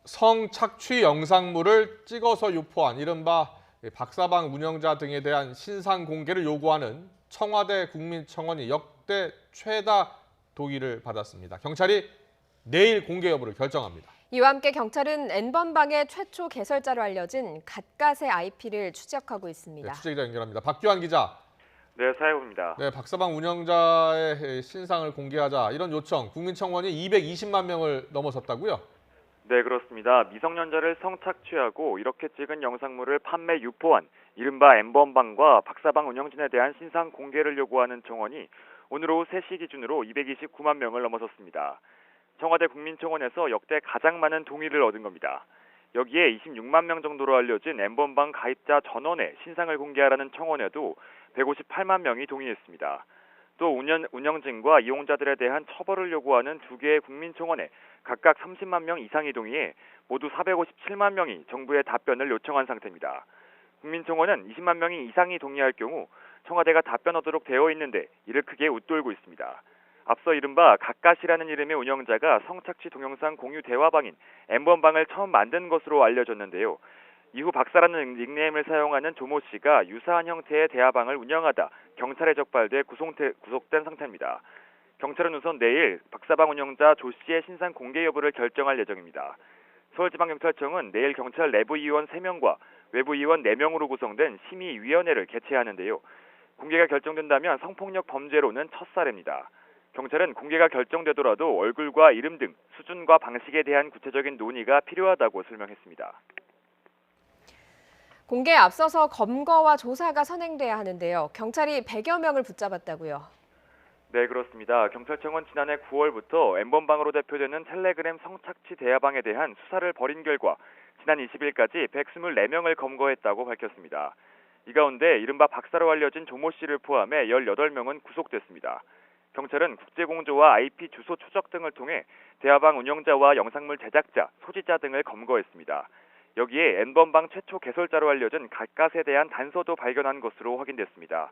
성착취 영상물을 찍어서 유포한 이른바 박사방 운영자 등에 대한 신상 공개를 요구하는 청와대 국민청원이 역대 최다 동의를 받았습니다. 경찰이 내일 공개 여부를 결정합니다. 이와 함께 경찰은 N번방의 최초 개설자로 알려진 갓갓의 IP를 추적하고 있습니다. 네, 취재기자 연결합니다. 박규환 기자. 네, 사회부입니다. 네, 박사방 운영자의 신상을 공개하자 이런 요청, 국민청원이 220만 명을 넘어섰다고요? 네, 그렇습니다. 미성년자를 성착취하고 이렇게 찍은 영상물을 판매 유포한 이른바 N번방과 박사방 운영진에 대한 신상 공개를 요구하는 청원이 오늘 오후 3시 기준으로 229만 명을 넘어섰습니다. 청와대 국민청원에서 역대 가장 많은 동의를 얻은 겁니다. 여기에 26만 명 정도로 알려진 N번방 가입자 전원의 신상을 공개하라는 청원에도 158만 명이 동의했습니다. 또 운영진과 이용자들에 대한 처벌을 요구하는 두 개의 국민청원에 각각 30만 명 이상이 동의해 모두 457만 명이 정부에 답변을 요청한 상태입니다. 국민청원은 20만 명이 이상이 동의할 경우 청와대가 답변 얻도록 되어 있는데 이를 크게 웃돌고 있습니다. 앞서 이른바 갓갓이라는 이름의 운영자가 성착취 동영상 공유 대화방인 N번방을 처음 만든 것으로 알려졌는데요. 이후 박사라는 닉네임을 사용하는 조모 씨가 유사한 형태의 대화방을 운영하다 경찰에 적발돼 구속된 상태입니다. 경찰은 우선 내일 박사방 운영자 조 씨의 신상 공개 여부를 결정할 예정입니다. 서울지방경찰청은 내일 경찰 내부위원 3명과 외부위원 4명으로 구성된 심의위원회를 개최하는데요. 공개가 결정된다면 성폭력 범죄로는 첫 사례입니다. 경찰은 공개가 결정되더라도 얼굴과 이름 등 수준과 방식에 대한 구체적인 논의가 필요하다고 설명했습니다. 공개에 앞서서 검거와 조사가 선행돼야 하는데요. 경찰이 100여 명을 붙잡았다고요. 네, 그렇습니다. 경찰청은 지난해 9월부터 N번방으로 대표되는 텔레그램 성착취 대화방에 대한 수사를 벌인 결과 지난 20일까지 124명을 검거했다고 밝혔습니다. 이 가운데 이른바 박사로 알려진 조모 씨를 포함해 18명은 구속됐습니다. 경찰은 국제공조와 IP 주소 추적 등을 통해 대화방 운영자와 영상물 제작자, 소지자 등을 검거했습니다. 여기에 N번방 최초 개설자로 알려진 갓갓에 대한 단서도 발견한 것으로 확인됐습니다.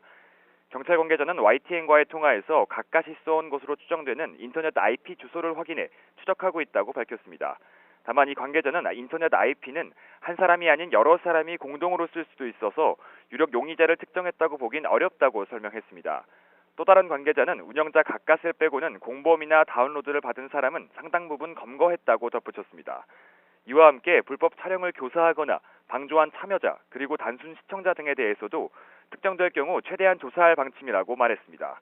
경찰 관계자는 YTN과의 통화에서 갓갓이 써온 것으로 추정되는 인터넷 IP 주소를 확인해 추적하고 있다고 밝혔습니다. 다만 이 관계자는 인터넷 IP는 한 사람이 아닌 여러 사람이 공동으로 쓸 수도 있어서 유력 용의자를 특정했다고 보긴 어렵다고 설명했습니다. 또 다른 관계자는 운영자 갓갓을 빼고는 공범이나 다운로드를 받은 사람은 상당 부분 검거했다고 덧붙였습니다. 이와 함께 불법 촬영을 교사하거나 방조한 참여자 그리고 단순 시청자 등에 대해서도 특정될 경우 최대한 조사할 방침이라고 말했습니다.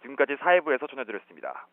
지금까지 사회부에서 전해드렸습니다.